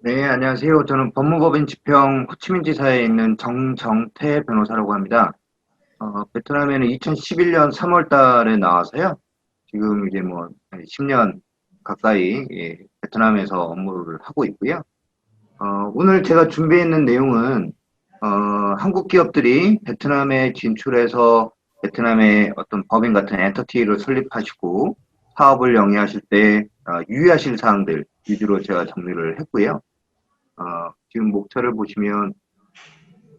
네, 안녕하세요. 저는 법무법인 지평 호치민지사에 있는 정정태 변호사라고 합니다. 베트남에는 2011년 3월 달에 나와서요. 지금 이제 뭐 10년 가까이 베트남에서 업무를 하고 있고요. 오늘 제가 준비해 있는 내용은 한국 기업들이 베트남에 진출해서 베트남의 어떤 법인 같은 엔터티를 설립하시고 사업을 영위하실 때 유의하실 사항들 위주로 제가 정리를 했고요. 지금 목차를 보시면,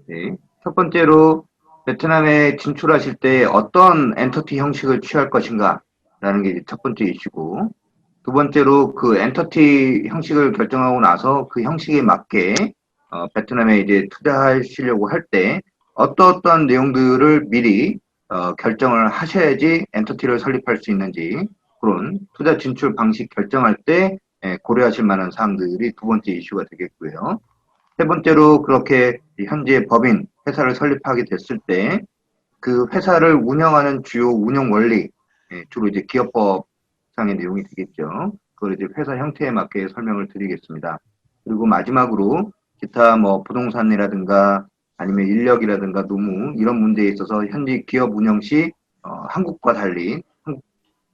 네. 첫 번째로 베트남에 진출하실 때 어떤 엔터티 형식을 취할 것인가 라는 게 첫 번째 이슈고, 두 번째로 그 엔터티 형식을 결정하고 나서 그 형식에 맞게 베트남에 이제 투자하시려고 할 때 어떠한 내용들을 미리 결정을 하셔야지 엔터티를 설립할 수 있는지 그런 투자 진출 방식 결정할 때 고려하실 만한 사항들이 두 번째 이슈가 되겠고요. 세 번째로 그렇게 현재 법인 회사를 설립하게 됐을 때 그 회사를 운영하는 주요 운영 원리, 주로 이제 기업법상의 내용이 되겠죠. 그걸 이제 회사 형태에 맞게 설명을 드리겠습니다. 그리고 마지막으로 기타 뭐 부동산이라든가 아니면 인력이라든가 노무 이런 문제에 있어서 현재 기업 운영 시 한국과 달리 한국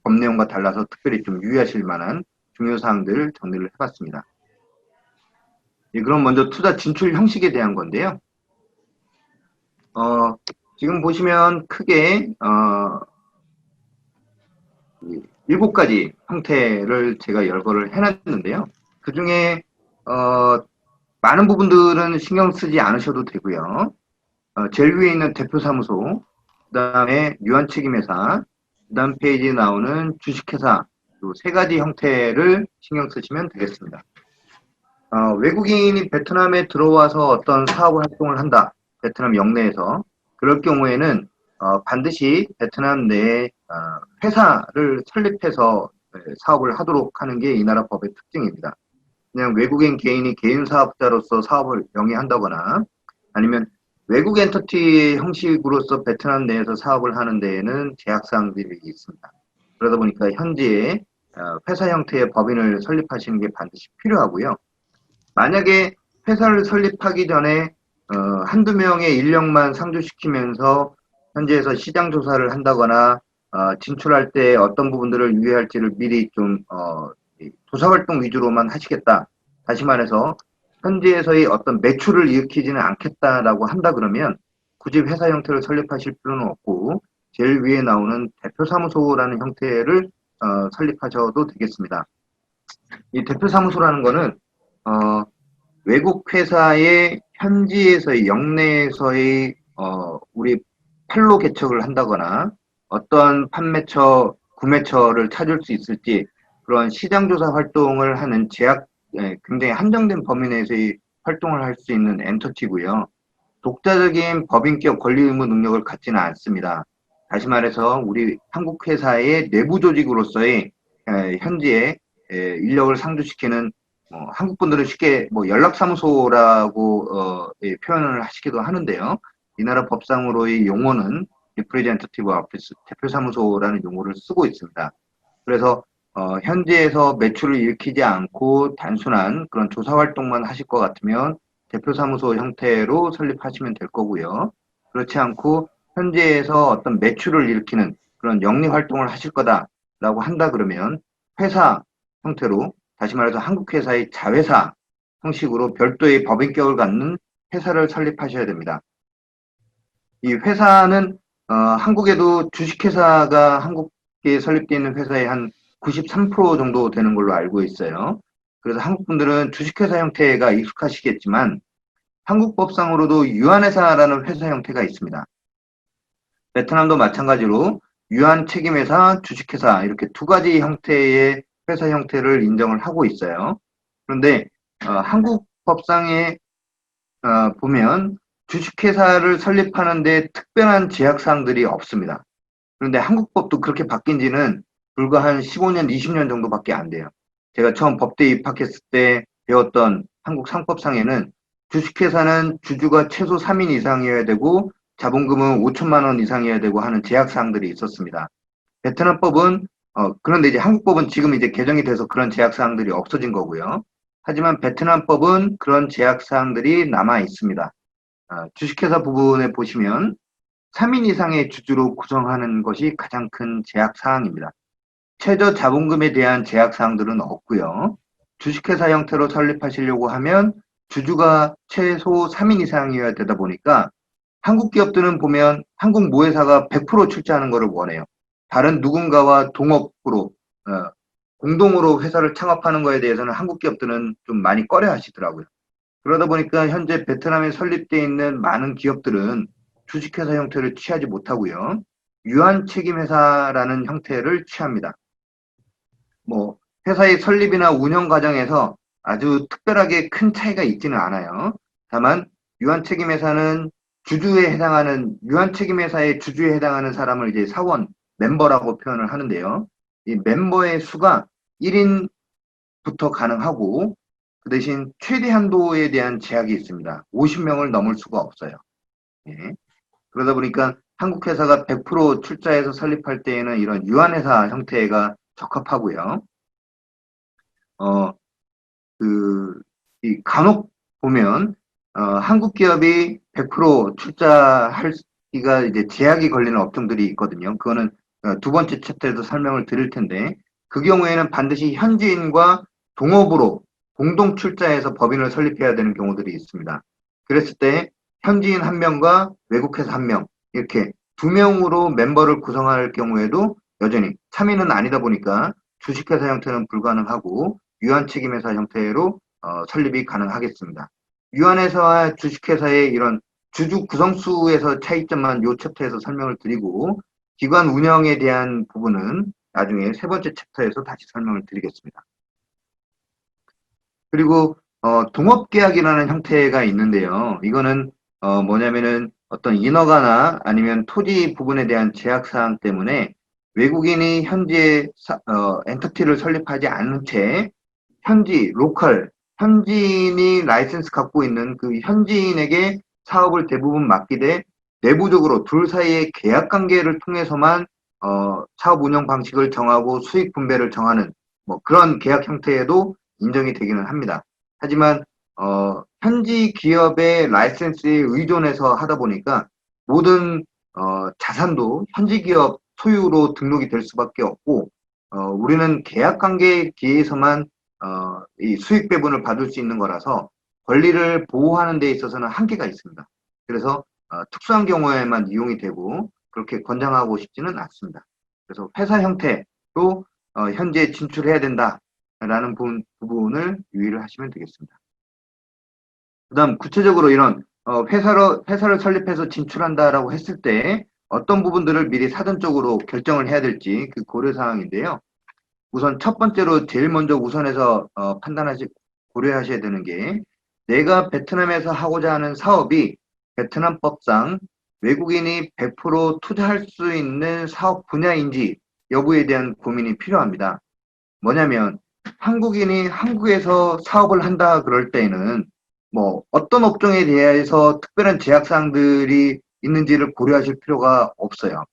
법 내용과 달라서 특별히 좀 유의하실 만한 중요 사항들을 정리를 해봤습니다. 예, 그럼 먼저 투자 진출 형식에 대한 건데요. 어, 지금 보시면 크게 7가지 형태를 제가 열거를 해놨는데요. 그 중에 많은 부분들은 신경 쓰지 않으셔도 되고요. 제일 위에 있는 대표사무소, 그 다음에 유한책임회사, 그 다음 페이지에 나오는 주식회사, 이 세 가지 형태를 신경 쓰시면 되겠습니다. 외국인이 베트남에 들어와서 어떤 사업 활동을 한다. 베트남 영내에서. 그럴 경우에는 반드시 베트남 내에 회사를 설립해서 사업을 하도록 하는 게 이 나라 법의 특징입니다. 그냥 외국인 개인이 개인 사업자로서 사업을 영위한다거나 아니면 외국 엔터티 형식으로서 베트남 내에서 사업을 하는 데에는 제약사항들이 있습니다. 그러다 보니까 현재 회사 형태의 법인을 설립하시는 게 반드시 필요하고요. 만약에 회사를 설립하기 전에 한두 명의 인력만 상주시키면서 현지에서 시장 조사를 한다거나 진출할 때 어떤 부분들을 유의할지를 미리 좀 조사 활동 위주로만 하시겠다. 다시 말해서 현지에서의 어떤 매출을 일으키지는 않겠다라고 한다 그러면 굳이 회사 형태를 설립하실 필요는 없고 제일 위에 나오는 대표사무소라는 형태를 설립하셔도 되겠습니다. 이 대표사무소라는 거는 어, 외국 회사의 현지에서의 영내에서의 우리 판로 개척을 한다거나 어떤 판매처, 구매처를 찾을 수 있을지 그런 시장 조사 활동을 하는 굉장히 한정된 범위 내에서의 활동을 할 수 있는 엔터티고요. 독자적인 법인격 권리 의무 능력을 갖지는 않습니다. 다시 말해서 우리 한국 회사의 내부 조직으로서의 현지에 인력을 상주시키는 한국 분들은 쉽게 뭐 연락사무소라고 표현을 하시기도 하는데요. 이 나라 법상으로의 용어는 Representative Office, 대표사무소라는 용어를 쓰고 있습니다. 그래서 현지에서 매출을 일으키지 않고 단순한 그런 조사 활동만 하실 것 같으면 대표사무소 형태로 설립하시면 될 거고요. 그렇지 않고 현지에서 어떤 매출을 일으키는 그런 영리 활동을 하실 거다라고 한다 그러면 회사 형태로 다시 말해서 한국 회사의 자회사 형식으로 별도의 법인격을 갖는 회사를 설립하셔야 됩니다. 이 회사는 한국에도 주식회사가 한국에 설립되어 있는 회사의 한 93% 정도 되는 걸로 알고 있어요. 그래서 한국 분들은 주식회사 형태가 익숙하시겠지만 한국 법상으로도 유한회사라는 회사 형태가 있습니다. 베트남도 마찬가지로 유한책임회사, 주식회사 이렇게 두 가지 형태의 회사 형태를 인정을 하고 있어요. 그런데 한국 법상에 보면 주식회사를 설립하는데 특별한 제약사항들이 없습니다. 그런데 한국법도 그렇게 바뀐 지는 불과 한 15년, 20년 정도밖에 안 돼요. 제가 처음 법대에 입학했을 때 배웠던 한국 상법상에는 주식회사는 주주가 최소 3인 이상이어야 되고 자본금은 5천만 원 이상이어야 되고 하는 제약사항들이 있었습니다. 베트남법은 그런데 이제 한국법은 지금 이제 개정이 돼서 그런 제약사항들이 없어진 거고요. 하지만 베트남법은 그런 제약 사항들이 남아 있습니다. 주식회사 부분에 보시면 3인 이상의 주주로 구성하는 것이 가장 큰 제약 사항입니다. 최저 자본금에 대한 제약 사항들은 없고요. 주식회사 형태로 설립하시려고 하면 주주가 최소 3인 이상이어야 되다 보니까 한국 기업들은 보면 한국 모회사가 100% 출자하는 것을 원해요. 다른 누군가와 동업으로 공동으로 회사를 창업하는 것에 대해서는 한국 기업들은 좀 많이 꺼려 하시더라고요. 그러다 보니까 현재 베트남에 설립되어 있는 많은 기업들은 주식회사 형태를 취하지 못하고요. 유한책임회사라는 형태를 취합니다. 뭐 회사의 설립이나 운영 과정에서 아주 특별하게 큰 차이가 있지는 않아요. 다만 유한책임회사는 주주에 해당하는 유한책임회사의 주주에 해당하는 사람을 이제 사원 멤버라고 표현을 하는데요. 이 멤버의 수가 1인부터 가능하고 그 대신 최대 한도에 대한 제약이 있습니다. 50명을 넘을 수가 없어요. 예. 그러다 보니까 한국 회사가 100% 출자해서 설립할 때에는 이런 유한회사 형태가 적합하고요. 어, 간혹 보면, 한국 기업이 100% 출자하기가 이제 제약이 걸리는 업종들이 있거든요. 그거는 두 번째 챕터에서 설명을 드릴 텐데, 그 경우에는 반드시 현지인과 동업으로 공동 출자해서 법인을 설립해야 되는 경우들이 있습니다. 그랬을 때 현지인 한 명과 외국 회사 한 명, 이렇게 두 명으로 멤버를 구성할 경우에도 여전히 3인은 아니다 보니까 주식회사 형태는 불가능하고 유한책임회사 형태로 설립이 가능하겠습니다. 유한회사와 주식회사의 이런 주주 구성수에서 차이점만 요 챕터에서 설명을 드리고 기관 운영에 대한 부분은 나중에 세 번째 챕터에서 다시 설명을 드리겠습니다. 그리고 동업계약이라는 형태가 있는데요. 이거는 뭐냐면은 어떤 인허가나 아니면 토지 부분에 대한 제약사항 때문에 외국인이 현지에 엔터티를 설립하지 않은 채 현지인이 라이센스 갖고 있는 그 현지인에게 사업을 대부분 맡기되 내부적으로 둘 사이의 계약 관계를 통해서만 사업 운영 방식을 정하고 수익 분배를 정하는 뭐 그런 계약 형태에도 인정이 되기는 합니다. 하지만 현지 기업의 라이센스에 의존해서 하다 보니까 모든 자산도 현지 기업 소유로 등록이 될 수밖에 없고 우리는 계약 관계에 기해서만 이 수익 배분을 받을 수 있는 거라서 권리를 보호하는 데 있어서는 한계가 있습니다. 그래서 특수한 경우에만 이용이 되고 그렇게 권장하고 싶지는 않습니다. 그래서 회사 형태로 현재 진출해야 된다라는 부분을 유의를 하시면 되겠습니다. 그다음 구체적으로 이런 회사를 설립해서 진출한다라고 했을 때 어떤 부분들을 미리 사전적으로 결정을 해야 될지 그 고려 사항인데요. 우선 첫 번째로 제일 먼저 우선해서 고려하셔야 되는 게 내가 베트남에서 하고자 하는 사업이 베트남법상 외국인이 100% 투자할 수 있는 사업 분야인지 여부에 대한 고민이 필요합니다. 뭐냐면 한국인이 한국에서 사업을 한다 그럴 때에는 뭐 어떤 업종에 대해서 특별한 제약 사항들이 있는지를 고려하실 필요가 없어요.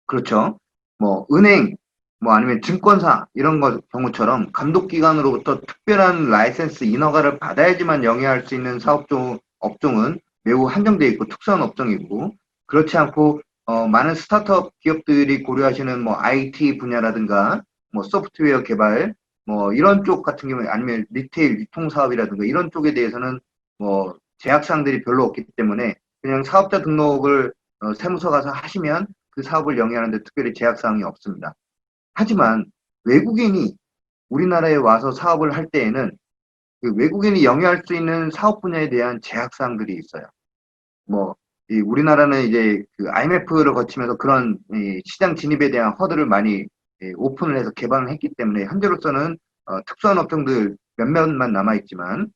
그렇죠. 뭐 은행, 뭐 아니면 증권사 이런 경우처럼 감독기관으로부터 특별한 라이센스 인허가를 받아야지만 영위할 수 있는 업종은 매우 한정되어 있고 특수한 업종이고 그렇지 않고 많은 스타트업 기업들이 고려하시는 뭐 IT 분야라든가 뭐 소프트웨어 개발 뭐 이런 쪽 같은 경우에 아니면 리테일 유통 사업이라든가 이런 쪽에 대해서는 뭐 제약 사항들이 별로 없기 때문에 그냥 사업자 등록을 세무서 가서 하시면 그 사업을 영위하는데 특별히 제약사항이 없습니다. 하지만 외국인이 우리나라에 와서 사업을 할 때에는 그 외국인이 영위할 수 있는 사업 분야에 대한 제약사항들이 있어요. 뭐, 우리나라는 이제 그 IMF를 거치면서 그런 시장 진입에 대한 허들을 많이 오픈을 해서 개방을 했기 때문에 현재로서는 특수한 업종들 몇몇만 남아있지만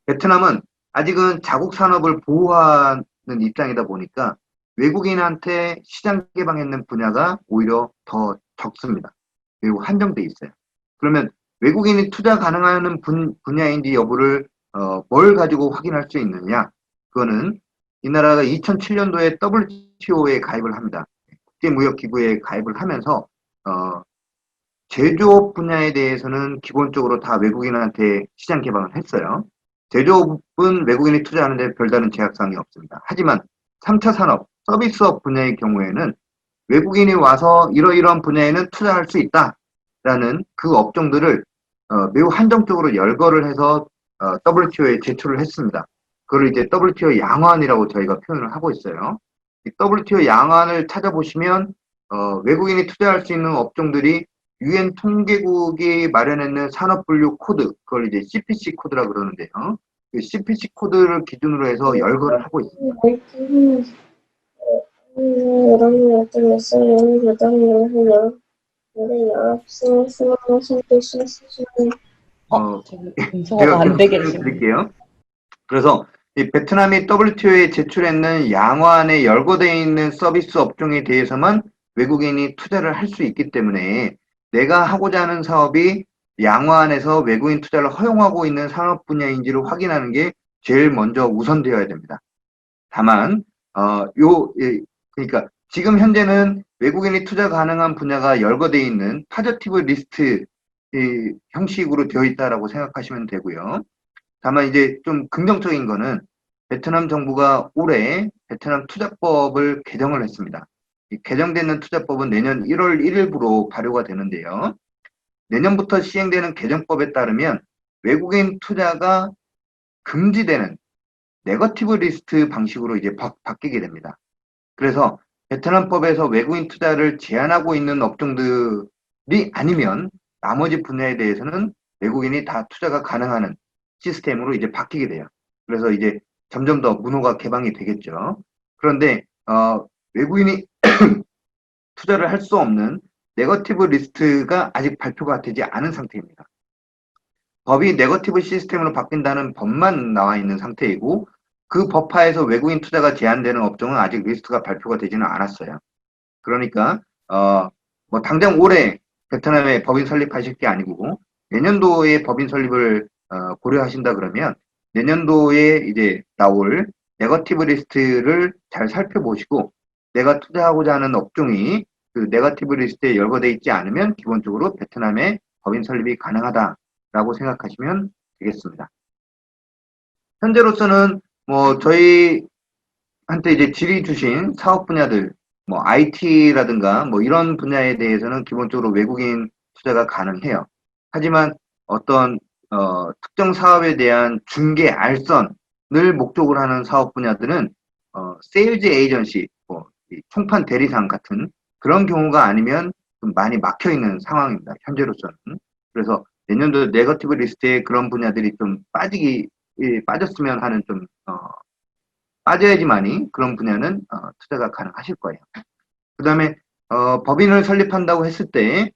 베트남은 아직은 자국 산업을 보호하는 입장이다 보니까 외국인한테 시장 개방했는 분야가 오히려 더 적습니다. 매우 한정돼 있어요. 그러면 외국인이 투자 가능한 분야인지 여부를 뭘 가지고 확인할 수 있느냐? 그거는 이 나라가 2007년도에 WTO에 가입을 합니다. 국제무역기구에 가입을 하면서 어, 제조업 분야에 대해서는 기본적으로 다 외국인한테 시장 개방을 했어요. 제조업은 외국인이 투자하는데 별다른 제약사항이 없습니다. 하지만 3차 산업, 서비스업 분야의 경우에는 외국인이 와서 이러이러한 분야에는 투자할 수 있다라는 그 업종들을 매우 한정적으로 열거를 해서 WTO에 제출을 했습니다. 그걸 이제 WTO 양화안이라고 저희가 표현을 하고 있어요. 이 WTO 양화안을 찾아보시면 외국인이 투자할 수 있는 업종들이 유엔 통계국이 마련했는 산업분류 코드, 그걸 이제 CPC 코드라고 그러는데요. 그 CPC 코드를 기준으로 해서 열거를 하고 있습니다. 저기 제가 음소거가 안 계속 되게 설명을 지금. 드릴게요. 그래서 이 베트남이 WTO에 제출했는 양화안에 열거되어 있는 서비스 업종에 대해서만 외국인이 투자를 할 수 있기 때문에 내가 하고자 하는 사업이 양화안에서 외국인 투자를 허용하고 있는 산업 분야인지를 확인하는 게 제일 먼저 우선되어야 됩니다. 다만 그러니까 지금 현재는 외국인이 투자 가능한 분야가 열거되어 있는 파저티브 리스트 형식으로 되어 있다라고 생각하시면 되고요. 다만 이제 좀 긍정적인 거는 베트남 정부가 올해 베트남 투자법을 개정을 했습니다. 이 개정되는 투자법은 내년 1월 1일부로 발효가 되는데요. 내년부터 시행되는 개정법에 따르면 외국인 투자가 금지되는 네거티브 리스트 방식으로 이제 바뀌게 됩니다. 그래서 베트남법에서 외국인 투자를 제한하고 있는 업종들이 아니면 나머지 분야에 대해서는 외국인이 다 투자가 가능한 시스템으로 이제 바뀌게 돼요. 그래서 이제 점점 더 문호가 개방이 되겠죠. 그런데 외국인이 투자를 할 수 없는 네거티브 리스트가 아직 발표가 되지 않은 상태입니다. 법이 네거티브 시스템으로 바뀐다는 법만 나와 있는 상태이고 그 법하에서 외국인 투자가 제한되는 업종은 아직 리스트가 발표가 되지는 않았어요. 그러니까 뭐 당장 올해 베트남에 법인 설립하실 게 아니고 내년도에 법인 설립을 고려하신다 그러면 내년도에 이제 나올 네거티브 리스트를 잘 살펴보시고 내가 투자하고자 하는 업종이 그 네거티브 리스트에 열거돼 있지 않으면 기본적으로 베트남에 법인 설립이 가능하다라고 생각하시면 되겠습니다. 현재로서는 뭐 저희한테 이제 질의 주신 사업 분야들 뭐 IT라든가 뭐 이런 분야에 대해서는 기본적으로 외국인 투자가 가능해요. 하지만 어떤 특정 사업에 대한 중개 알선을 목적으로 하는 사업 분야들은 세일즈 에이전시, 뭐 총판 대리상 같은 그런 경우가 아니면 좀 많이 막혀 있는 상황입니다. 현재로서는. 그래서 내년도 네거티브 리스트에 그런 분야들이 좀 빠졌으면 하는 좀 빠져야지만이 그런 분야는 투자가 가능하실 거예요. 그 다음에 법인을 설립한다고 했을 때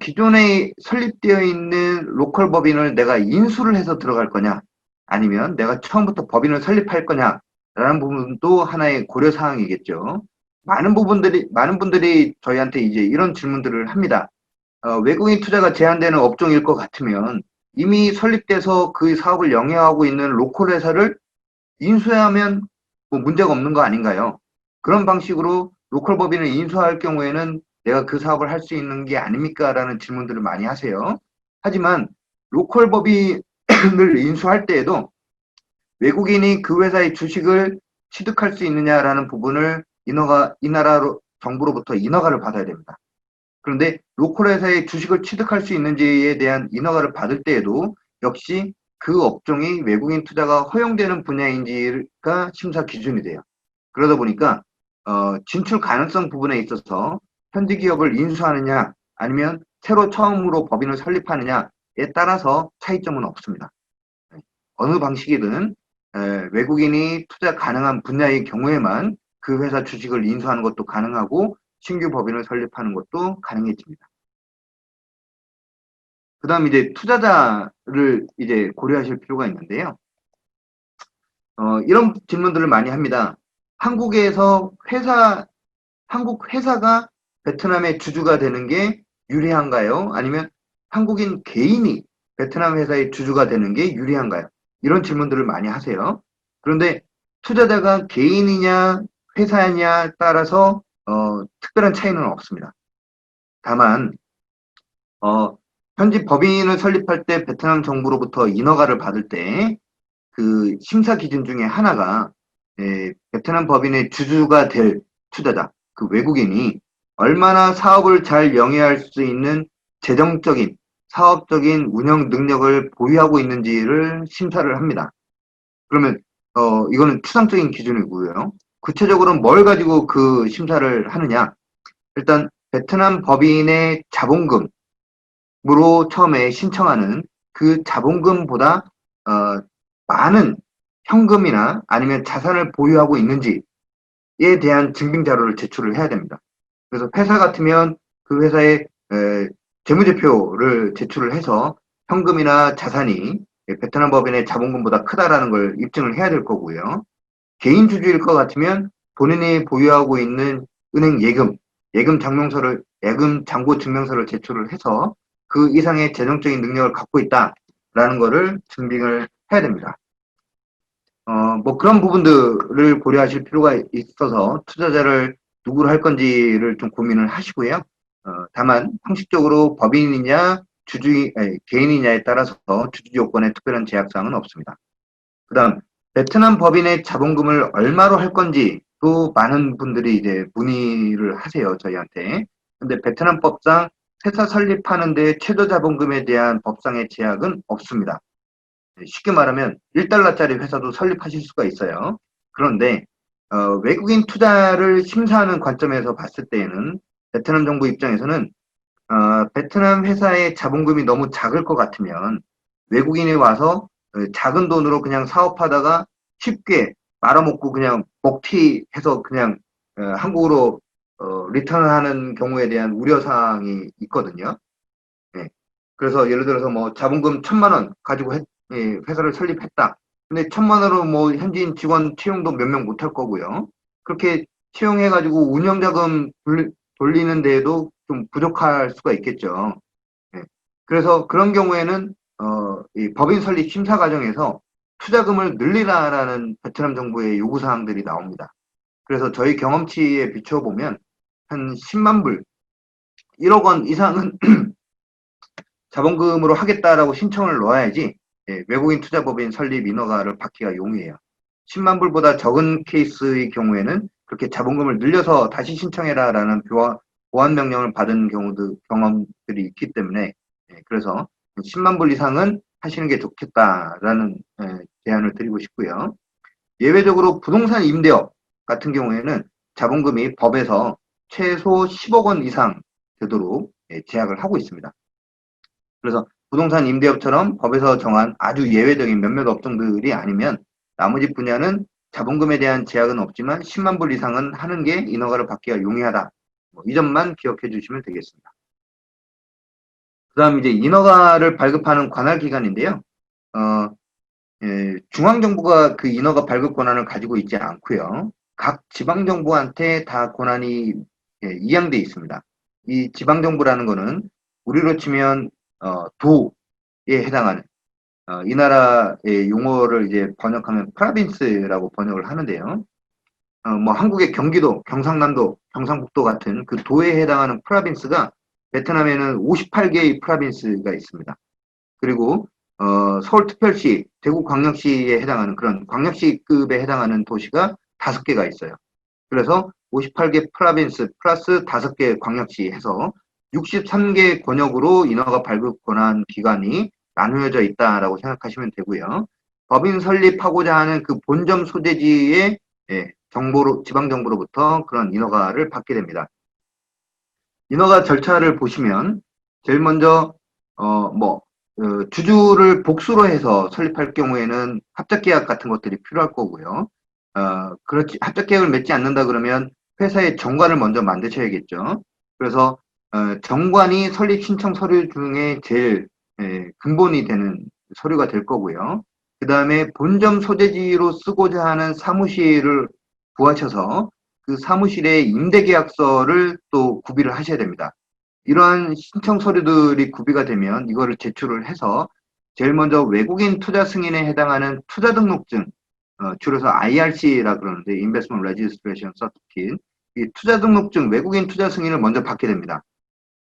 기존에 설립되어 있는 로컬 법인을 내가 인수를 해서 들어갈 거냐 아니면 내가 처음부터 법인을 설립할 거냐라는 부분도 하나의 고려 사항이겠죠. 많은 분들이 저희한테 이제 이런 질문들을 합니다. 외국인 투자가 제한되는 업종일 것 같으면 이미 설립돼서 그 사업을 영위하고 있는 로컬 회사를 인수하면 뭐 문제가 없는 거 아닌가요? 그런 방식으로 로컬 법인을 인수할 경우에는 내가 그 사업을 할 수 있는 게 아닙니까? 라는 질문들을 많이 하세요. 하지만 로컬 법인을 인수할 때에도 외국인이 그 회사의 주식을 취득할 수 있느냐라는 부분을 이 나라 정부로부터 인허가를 받아야 됩니다. 그런데 로컬 회사의 주식을 취득할 수 있는지에 대한 인허가를 받을 때에도 역시 그 업종이 외국인 투자가 허용되는 분야인지가 심사 기준이 돼요. 그러다 보니까 진출 가능성 부분에 있어서 현지 기업을 인수하느냐 아니면 새로 처음으로 법인을 설립하느냐에 따라서 차이점은 없습니다. 어느 방식이든 외국인이 투자 가능한 분야의 경우에만 그 회사 주식을 인수하는 것도 가능하고 신규 법인을 설립하는 것도 가능해집니다. 그 다음 이제 투자자를 이제 고려하실 필요가 있는데요. 이런 질문들을 많이 합니다. 한국 회사가 베트남의 주주가 되는 게 유리한가요? 아니면 한국인 개인이 베트남 회사의 주주가 되는 게 유리한가요? 이런 질문들을 많이 하세요. 그런데 투자자가 개인이냐 회사냐 따라서 특별한 차이는 없습니다. 다만 현지 법인을 설립할 때 베트남 정부로부터 인허가를 받을 때 그 심사 기준 중에 하나가 베트남 법인의 주주가 될 투자자, 그 외국인이 얼마나 사업을 잘 영위할 수 있는 재정적인, 사업적인 운영 능력을 보유하고 있는지를 심사를 합니다. 그러면 이거는 추상적인 기준이고요. 구체적으로 뭘 가지고 그 심사를 하느냐? 일단 베트남 법인의 자본금으로 처음에 신청하는 그 자본금보다 많은 현금이나 아니면 자산을 보유하고 있는지에 대한 증빙 자료를 제출을 해야 됩니다. 그래서 회사 같으면 그 회사의 재무제표를 제출을 해서 현금이나 자산이 베트남 법인의 자본금보다 크다라는 걸 입증을 해야 될 거고요. 개인 주주일 것 같으면 본인이 보유하고 있는 은행 예금 잔고 증명서를 제출을 해서 그 이상의 재정적인 능력을 갖고 있다라는 거를 증빙을 해야 됩니다. 뭐 그런 부분들을 고려하실 필요가 있어서 투자자를 누구로 할 건지를 좀 고민을 하시고요. 다만 형식적으로 법인이냐 개인이냐에 따라서 주주 요건에 특별한 제약사항은 없습니다. 그다음 베트남 법인의 자본금을 얼마로 할 건지도 많은 분들이 이제 문의를 하세요, 저희한테. 근데 베트남 법상 회사 설립하는데 최저 자본금에 대한 법상의 제약은 없습니다. 쉽게 말하면 1달러짜리 회사도 설립하실 수가 있어요. 그런데 외국인 투자를 심사하는 관점에서 봤을 때에는 베트남 정부 입장에서는 베트남 회사의 자본금이 너무 작을 것 같으면 외국인이 와서 작은 돈으로 그냥 사업하다가 쉽게 말아먹고 그냥 먹튀해서 그냥 한국으로 리턴하는 경우에 대한 우려사항이 있거든요. 네. 그래서 예를 들어서 뭐 자본금 1,000만 원 가지고 회사를 설립했다. 근데 1,000만 원으로 뭐 현지인 직원 채용도 몇 명 못 할 거고요. 그렇게 채용해가지고 운영자금 돌리는 데에도 좀 부족할 수가 있겠죠. 네. 그래서 그런 경우에는 이 법인 설립 심사 과정에서 투자금을 늘리라라는 베트남 정부의 요구 사항들이 나옵니다. 그래서 저희 경험치에 비춰보면 한 10만 불, 1억 원 이상은 자본금으로 하겠다라고 신청을 넣어야지 외국인 투자법인 설립 인허가를 받기가 용이해요. 10만 불보다 적은 케이스의 경우에는 그렇게 자본금을 늘려서 다시 신청해라라는 보완 명령을 받은 경험들이 있기 때문에 그래서 10만 불 이상은 하시는 게 좋겠다라는 제안을 드리고 싶고요. 예외적으로 부동산 임대업 같은 경우에는 자본금이 법에서 최소 10억 원 이상 되도록 제약을 하고 있습니다. 그래서 부동산 임대업처럼 법에서 정한 아주 예외적인 몇몇 업종들이 아니면 나머지 분야는 자본금에 대한 제약은 없지만 10만 불 이상은 하는 게 인허가를 받기가 용이하다. 이 점만 기억해 주시면 되겠습니다. 그 다음 이제 인허가를 발급하는 관할 기관인데요. 중앙정부가 그 인허가 발급 권한을 가지고 있지 않고요. 각 지방정부한테 다 권한이 이양돼 있습니다. 이 지방정부라는 거는 우리로 치면 도에 해당하는 이 나라의 용어를 이제 번역하면 프라빈스라고 번역을 하는데요. 뭐 한국의 경기도, 경상남도, 경상북도 같은 그 도에 해당하는 프라빈스가 베트남에는 58개의 프라빈스가 있습니다. 그리고 서울특별시, 대구광역시에 해당하는 그런 광역시급에 해당하는 도시가 5개가 있어요. 그래서 58개 프라빈스 플러스 5개 광역시 해서 63개 권역으로 인허가 발급 권한 기관이 나누어져 있다라고 생각하시면 되고요. 법인 설립하고자 하는 그 본점 소재지의 지방정부로부터 그런 인허가를 받게 됩니다. 인허가 절차를 보시면 제일 먼저 주주를 복수로 해서 설립할 경우에는 합작계약 같은 것들이 필요할 거고요. 그렇지 합작계약을 맺지 않는다 그러면 회사의 정관을 먼저 만드셔야겠죠. 그래서 정관이 설립 신청 서류 중에 제일 근본이 되는 서류가 될 거고요. 그 다음에 본점 소재지로 쓰고자 하는 사무실을 구하셔서 그 사무실의 임대계약서를 또 구비를 하셔야 됩니다. 이러한 신청 서류들이 구비가 되면 이거를 제출을 해서 제일 먼저 외국인 투자 승인에 해당하는 투자 등록증, 줄여서 IRC라 그러는데 Investment Registration Certificate, 이 투자 등록증, 외국인 투자 승인을 먼저 받게 됩니다.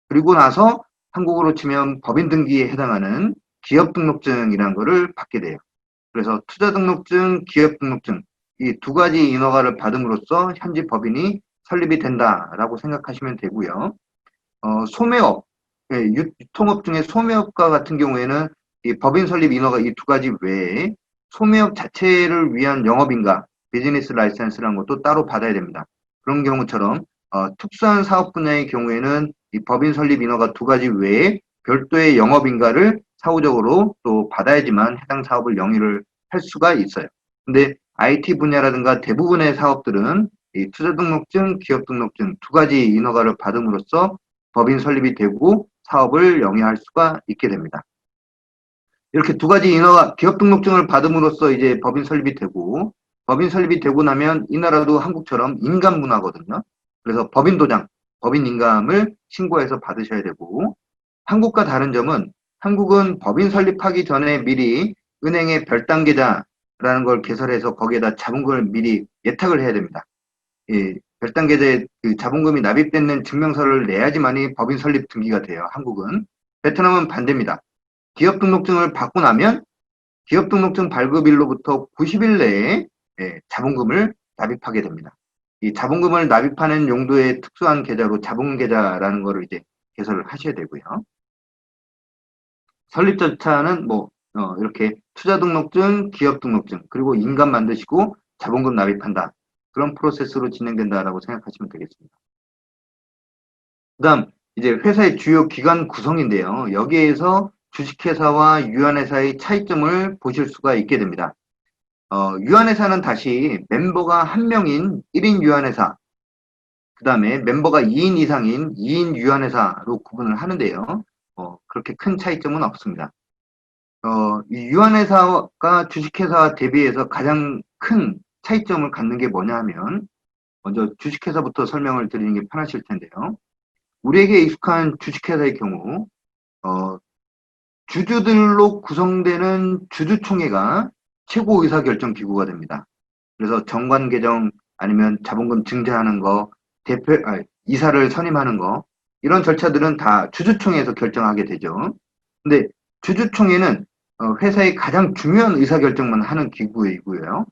그리고 나서 한국으로 치면 법인 등기에 해당하는 기업 등록증이라는 거를 받게 돼요. 그래서 투자 등록증, 기업 등록증 이 두 가지 인허가를 받음으로써 현지 법인이 설립이 된다라고 생각하시면 되고요. 소매업, 예, 유통업 중에 소매업과 같은 경우에는 이 법인 설립 인허가 이 두 가지 외에 소매업 자체를 위한 영업인가, 비즈니스 라이센스라는 것도 따로 받아야 됩니다. 그런 경우처럼 특수한 사업 분야의 경우에는 이 법인 설립 인허가 두 가지 외에 별도의 영업인가를 사후적으로 또 받아야지만 해당 사업을 영위를 할 수가 있어요. 근데 IT 분야라든가 대부분의 사업들은 이 투자 등록증, 기업 등록증 두 가지 인허가를 받음으로써 법인 설립이 되고 사업을 영위할 수가 있게 됩니다. 이렇게 두 가지 인허가, 기업 등록증을 받음으로써 이제 법인 설립이 되고, 법인 설립이 되고 나면 이 나라도 한국처럼 인감 문화거든요. 그래서 법인 도장, 법인 인감을 신고해서 받으셔야 되고, 한국과 다른 점은 한국은 법인 설립하기 전에 미리 은행에 별당 계좌라는 걸 개설해서 거기에다 자본금을 미리 예탁을 해야 됩니다. 예, 별당 계좌에 그 자본금이 납입되는 증명서를 내야지만이 법인 설립 등기가 돼요. 한국은. 베트남은 반대입니다. 기업 등록증을 받고 나면 기업 등록증 발급일로부터 90일 내에 자본금을 납입하게 됩니다. 이 자본금을 납입하는 용도의 특수한 계좌로 자본 계좌라는 거를 이제 개설을 하셔야 되고요. 설립 절차는 뭐 이렇게 투자 등록증, 기업 등록증, 그리고 인감 만드시고 자본금 납입한다. 그런 프로세스로 진행된다라고 생각하시면 되겠습니다. 그다음 이제 회사의 주요 기관 구성인데요. 여기에서 주식회사와 유한회사의 차이점을 보실 수가 있게 됩니다. 유한회사는 다시 멤버가 1명인 1인 유한회사, 그 다음에 멤버가 2인 이상인 2인 유한회사로 구분을 하는데요. 그렇게 큰 차이점은 없습니다. 이 유한회사가 주식회사와 대비해서 가장 큰 차이점을 갖는 게 뭐냐 하면, 먼저 주식회사부터 설명을 드리는 게 편하실 텐데요. 우리에게 익숙한 주식회사의 경우, 주주들로 구성되는 주주총회가 최고 의사결정 기구가 됩니다. 그래서 정관 개정 아니면 자본금 증대하는 거, 이사를 선임하는 거, 이런 절차들은 다 주주총회에서 결정하게 되죠. 근데 주주총회는 회사의 가장 중요한 의사결정만 하는 기구이고요.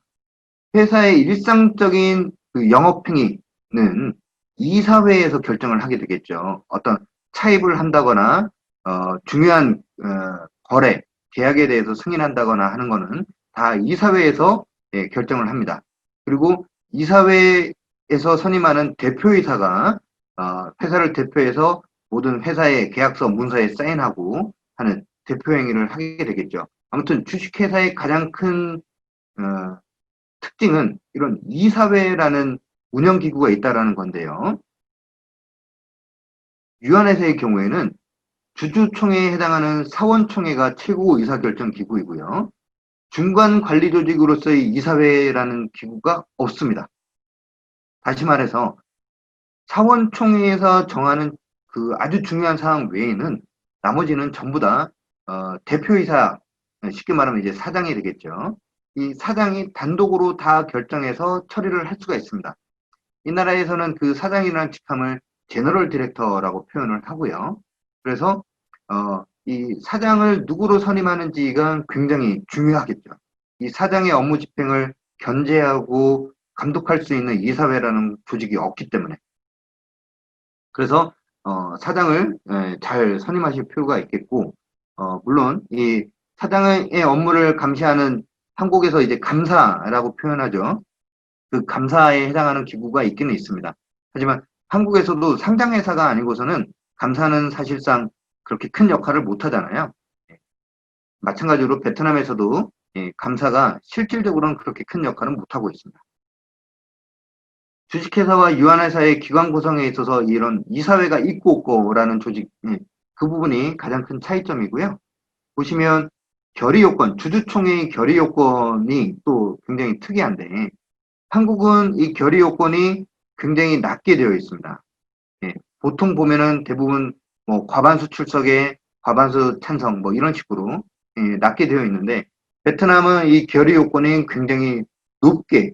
회사의 일상적인 그 영업행위는 이사회에서 결정을 하게 되겠죠. 어떤 차입을 한다거나 중요한 거래, 계약에 대해서 승인한다거나 하는 거는 다 이사회에서 결정을 합니다. 그리고 이사회에서 선임하는 대표이사가 회사를 대표해서 모든 회사의 계약서 문서에 사인하고 하는 대표 행위를 하게 되겠죠. 아무튼 주식회사의 가장 큰 특징은 이런 이사회라는 운영기구가 있다라는 건데요. 유한회사의 경우에는 주주총회에 해당하는 사원총회가 최고 의사결정 기구이고요. 중간 관리 조직으로서의 이사회라는 기구가 없습니다. 다시 말해서 사원총회에서 정하는 그 아주 중요한 사항 외에는 나머지는 전부 다 대표이사, 쉽게 말하면 이제 사장이 되겠죠. 이 사장이 단독으로 다 결정해서 처리를 할 수가 있습니다. 이 나라에서는 그 사장이라는 직함을 제너럴 디렉터라고 표현을 하고요. 그래서 이 사장을 누구로 선임하는지가 굉장히 중요하겠죠. 이 사장의 업무 집행을 견제하고 감독할 수 있는 이사회라는 조직이 없기 때문에. 그래서 사장을 잘 선임하실 필요가 있겠고, 물론 이 사장의 업무를 감시하는 한국에서 이제 감사라고 표현하죠. 그 감사에 해당하는 기구가 있기는 있습니다. 하지만 한국에서도 상장회사가 아니고서는 감사는 사실상 그렇게 큰 역할을 못 하잖아요. 마찬가지로 베트남에서도 감사가 실질적으로는 그렇게 큰 역할은 못 하고 있습니다. 주식회사와 유한회사의 기관 구성에 있어서 이런 이사회가 있고 없고라는 조직, 그 부분이 가장 큰 차이점이고요. 보시면 결의 요건, 주주총회의 결의 요건이 또 굉장히 특이한데, 한국은 이 결의 요건이 굉장히 낮게 되어 있습니다. 보통 보면은 대부분 뭐 과반수 출석에 과반수 찬성 뭐 이런 식으로 낮게 되어 있는데, 베트남은 이 결의 요건이 굉장히 높게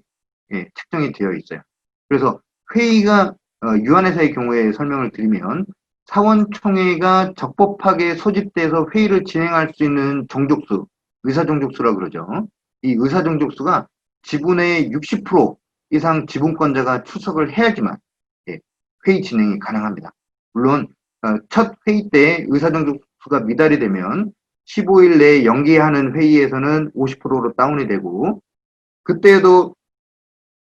책정이 되어 있어요. 그래서 회의가 유한회사의 경우에 설명을 드리면 사원총회가 적법하게 소집돼서 회의를 진행할 수 있는 종족수, 의사종족수라고 그러죠. 이 의사종족수가 지분의 60% 이상 지분권자가 출석을 해야지만 예, 회의 진행이 가능합니다. 물론 첫 회의 때 의사종족수가 미달이 되면 15일 내에 연기하는 회의에서는 50%로 다운이 되고, 그때에도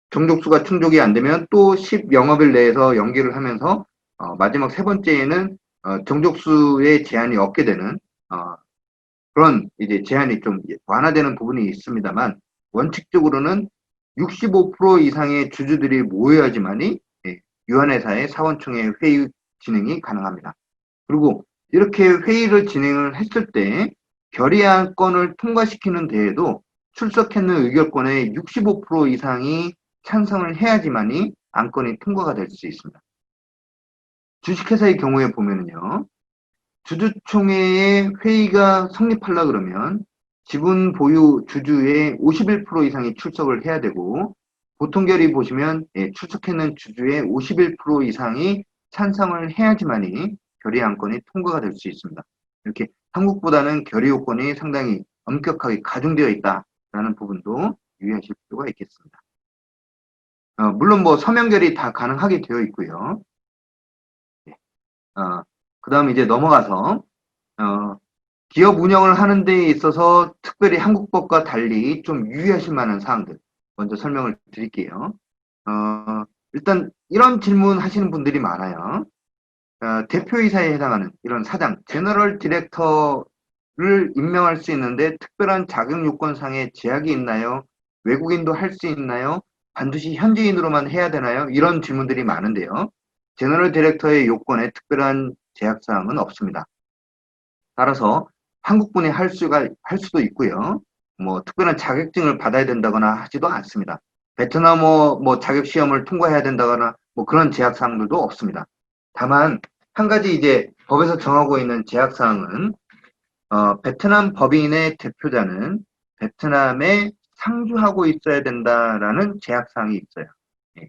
종족수가 충족이 안 되면 또 10영업일 내에서 연기를 하면서 마지막 세 번째에는 종족수의 제한이 없게 되는 그런 이제 제한이 좀 완화되는 부분이 있습니다만, 원칙적으로는 65% 이상의 주주들이 모여야지만이 유한회사의 사원총회 회의 진행이 가능합니다. 그리고 이렇게 회의를 진행을 했을 때 결의안건을 통과시키는 데에도 출석했는 의결권의 65% 이상이 찬성을 해야지만이 안건이 통과가 될 수 있습니다. 주식회사의 경우에 보면은요, 주주총회의 회의가 성립하려 그러면 지분 보유 주주의 51% 이상이 출석을 해야 되고, 보통 결의 보시면 출석했는 주주의 51% 이상이 찬성을 해야지만이 결의 안건이 통과가 될 수 있습니다. 이렇게 한국보다는 결의 요건이 상당히 엄격하게 가중되어 있다라는 부분도 유의하실 필요가 있겠습니다. 물론 뭐 서면 결의 다 가능하게 되어 있고요. 그 다음 이제 넘어가서 기업 운영을 하는 데 있어서 특별히 한국법과 달리 좀 유의하실 만한 사항들 먼저 설명을 드릴게요. 일단 이런 질문 하시는 분들이 많아요. 대표이사에 해당하는 이런 사장, 제너럴 디렉터를 임명할 수 있는데 특별한 자격 요건상의 제약이 있나요? 외국인도 할 수 있나요? 반드시 현지인으로만 해야 되나요? 이런 질문들이 많은데요. 제너럴 디렉터의 요건에 특별한 제약사항은 없습니다. 따라서 한국분이 할 수도 있고요. 뭐 특별한 자격증을 받아야 된다거나 하지도 않습니다. 베트남어 뭐 자격 시험을 통과해야 된다거나 뭐 그런 제약 사항들도 없습니다. 다만 한 가지 이제 법에서 정하고 있는 제약 사항은 베트남 법인의 대표자는 베트남에 상주하고 있어야 된다라는 제약 사항이 있어요. 예.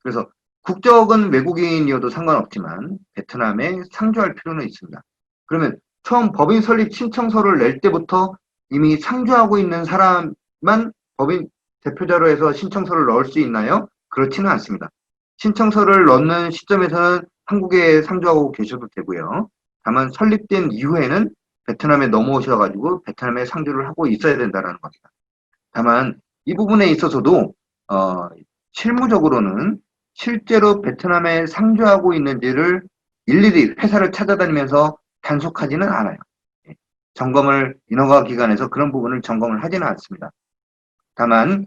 그래서 국적은 외국인이어도 상관없지만 베트남에 상주할 필요는 있습니다. 그러면 처음 법인 설립 신청서를 낼 때부터 이미 상주하고 있는 사람만 법인 대표자로 해서 신청서를 넣을 수 있나요? 그렇지는 않습니다. 신청서를 넣는 시점에서는 한국에 상주하고 계셔도 되고요. 다만 설립된 이후에는 베트남에 넘어오셔가지고 베트남에 상주를 하고 있어야 된다는 겁니다. 다만 이 부분에 있어서도 실무적으로는 실제로 베트남에 상주하고 있는지를 일일이 회사를 찾아다니면서 단속하지는 않아요. 점검을 인허가 기관에서 그런 부분을 점검을 하지는 않습니다. 다만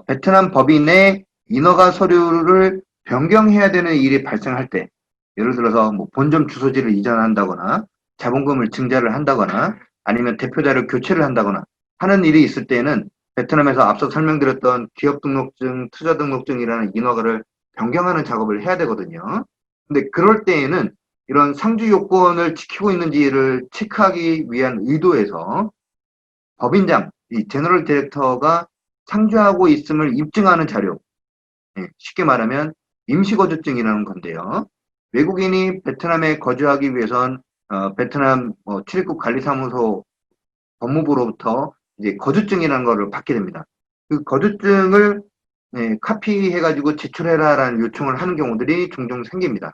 베트남 법인의 인허가 서류를 변경해야 되는 일이 발생할 때, 예를 들어서 뭐 본점 주소지를 이전한다거나 자본금을 증자를 한다거나 아니면 대표자를 교체를 한다거나 하는 일이 있을 때는 베트남에서 앞서 설명드렸던 기업 등록증, 투자 등록증이라는 인허가를 변경하는 작업을 해야 되거든요. 근데 그럴 때에는 이런 상주 요건을 지키고 있는지를 체크하기 위한 의도에서 법인장, 이 제너럴 디렉터가 상주하고 있음을 입증하는 자료, 쉽게 말하면 임시거주증이라는 건데요. 외국인이 베트남에 거주하기 위해선 베트남 출입국 관리사무소 법무부로부터 이제 거주증이라는 거를 받게 됩니다. 그 거주증을 카피해가지고 제출해라라는 요청을 하는 경우들이 종종 생깁니다.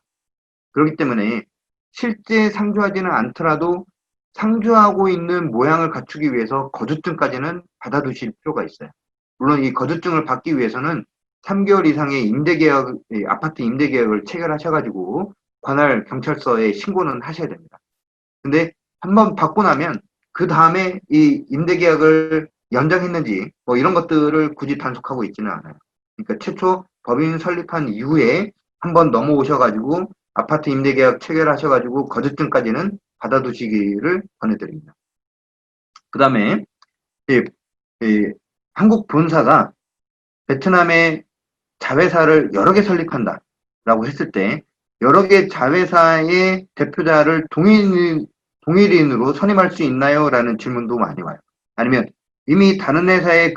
그렇기 때문에 실제 상주하지는 않더라도 상주하고 있는 모양을 갖추기 위해서 거주증까지는 받아두실 필요가 있어요. 물론 이 거주증을 받기 위해서는 3개월 이상의 임대계약, 아파트 임대계약을 체결하셔가지고 관할 경찰서에 신고는 하셔야 됩니다. 근데 한번 받고 나면 그 다음에 이 임대계약을 연장했는지 뭐 이런 것들을 굳이 단속하고 있지는 않아요. 그러니까 최초 법인 설립한 이후에 한번 넘어오셔가지고 아파트 임대계약 체결하셔가지고 거주증까지는 받아두시기를 권해드립니다. 그 다음에 한국 본사가 베트남에 자회사를 여러 개 설립한다라고 했을 때 여러 개 자회사의 대표자를 동일인으로 선임할 수 있나요? 라는 질문도 많이 와요. 아니면 이미 다른 회사의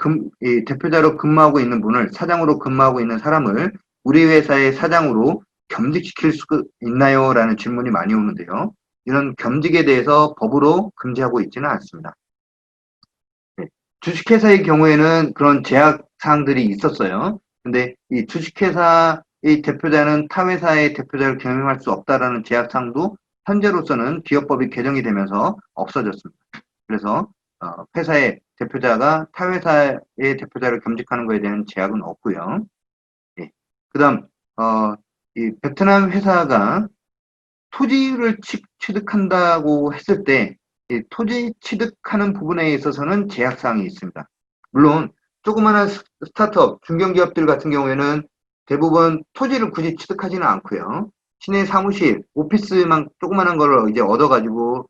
대표자로 근무하고 있는 분을, 사장으로 근무하고 있는 사람을 우리 회사의 사장으로 겸직시킬 수 있나요? 라는 질문이 많이 오는데요. 이런 겸직에 대해서 법으로 금지하고 있지는 않습니다. 네. 주식회사의 경우에는 그런 제약 사항들이 있었어요. 근데 이 주식회사의 대표자는 타 회사의 대표자를 겸임할 수 없다라는 제약 사항도 현재로서는 기업법이 개정이 되면서 없어졌습니다. 그래서 회사의 대표자가 타 회사의 대표자를 겸직하는 것에 대한 제약은 없고요. 예. 그다음 이 베트남 회사가 토지를 취득한다고 했을 때 토지 취득하는 부분에 있어서는 제약 사항이 있습니다. 물론 조그마한 스타트업, 중견기업들 같은 경우에는 대부분 토지를 굳이 취득하지는 않고요. 시내 사무실, 오피스만 조그마한 걸 이제 얻어가지고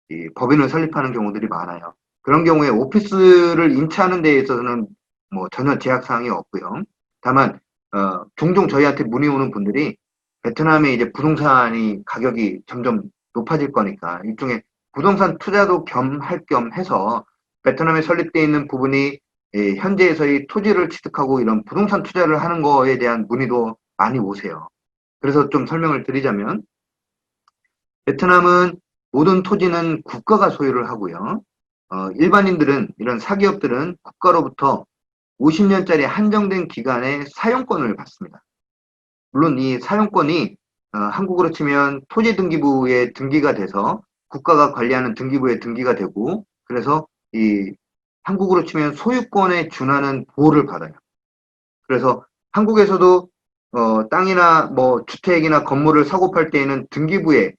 이 법인을 설립하는 경우들이 많아요. 그런 경우에 오피스를 임차하는 데 있어서는 뭐 전혀 제약 사항이 없고요. 다만 종종 저희한테 문의 오는 분들이 베트남에 이제 부동산이 가격이 점점 높아질 거니까 일종의 부동산 투자도 겸할 겸 해서 베트남에 설립되어 있는 부분이 현지에서의 토지를 취득하고 이런 부동산 투자를 하는 거에 대한 문의도 많이 오세요. 그래서 좀 설명을 드리자면 베트남은 모든 토지는 국가가 소유를 하고요. 일반인들은 이런 사기업들은 국가로부터 50년짜리 한정된 기간의 사용권을 받습니다. 물론 이 사용권이 한국으로 치면 토지등기부에 등기가 돼서 국가가 관리하는 등기부에 등기가 되고 그래서 이 한국으로 치면 소유권에 준하는 보호를 받아요. 그래서 한국에서도 땅이나 뭐 주택이나 건물을 사고 팔 때에는 등기부에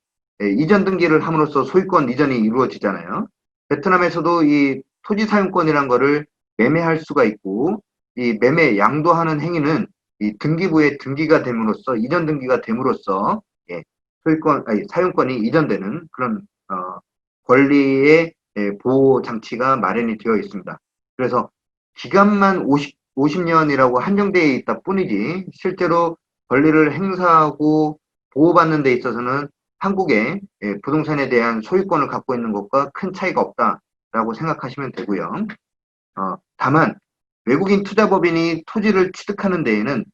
이전 등기를 함으로써 소유권 이전이 이루어지잖아요. 베트남에서도 이 토지 사용권이란 거를 매매할 수가 있고 이 매매 양도하는 행위는 이 등기부에 등기가 됨으로써 이전 등기가 됨으로써 소유권 아니 사용권이 이전되는 그런 권리의 보호 장치가 마련이 되어 있습니다. 그래서 기간만 50년이라고 한정되어 있다 뿐이지 실제로 권리를 행사하고 보호받는 데 있어서는 한국의 부동산에 대한 소유권을 갖고 있는 것과 큰 차이가 없다라고 생각하시면 되고요. 다만 외국인 투자법인이 토지를 취득하는 데에는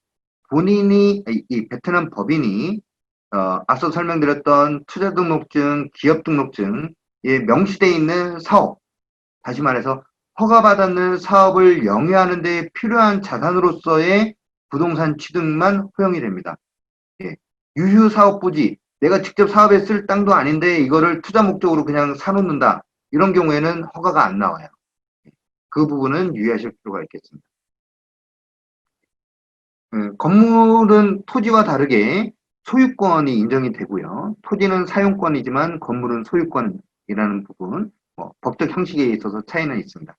본인이 이 베트남 법인이 앞서 설명드렸던 투자등록증, 기업등록증에 명시되어 있는 사업, 다시 말해서 허가받았는 사업을 영위하는 데 필요한 자산으로서의 부동산 취득만 허용이 됩니다. 예. 유휴 사업 부지, 내가 직접 사업에 쓸 땅도 아닌데 이거를 투자 목적으로 그냥 사놓는다. 이런 경우에는 허가가 안 나와요. 그 부분은 유의하실 필요가 있겠습니다. 건물은 토지와 다르게 소유권이 인정이 되고요. 토지는 사용권이지만 건물은 소유권이라는 부분, 법적 형식에 있어서 차이는 있습니다.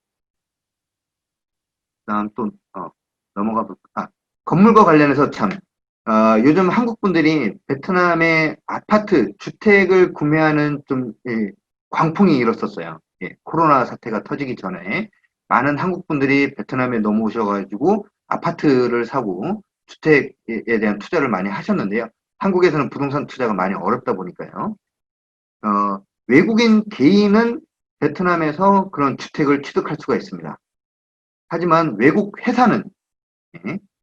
다음 또 넘어가 볼까? 건물과 관련해서 참 요즘 한국 분들이 베트남의 아파트, 주택을 구매하는 좀 광풍이 일었었어요. 코로나 사태가 터지기 전에 많은 한국 분들이 베트남에 넘어오셔가지고 아파트를 사고 주택에 대한 투자를 많이 하셨는데요. 한국에서는 부동산 투자가 많이 어렵다 보니까요. 외국인 개인은 베트남에서 그런 주택을 취득할 수가 있습니다. 하지만 외국 회사는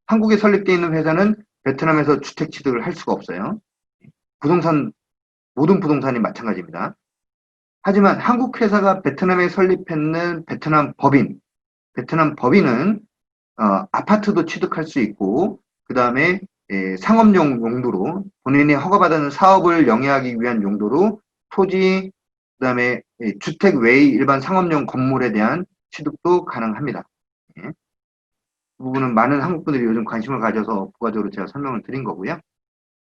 한국에 설립되어 있는 회사는 베트남에서 주택 취득을 할 수가 없어요. 부동산 모든 부동산이 마찬가지입니다. 하지만 한국 회사가 베트남에 설립했는 베트남 법인은 아파트도 취득할 수 있고 그 다음에 상업용 용도로 본인이 허가받은 사업을 영위하기 위한 용도로 토지 그 다음에 주택 외의 일반 상업용 건물에 대한 취득도 가능합니다. 그 부분은 많은 한국 분들이 요즘 관심을 가져서 부가적으로 제가 설명을 드린 거고요.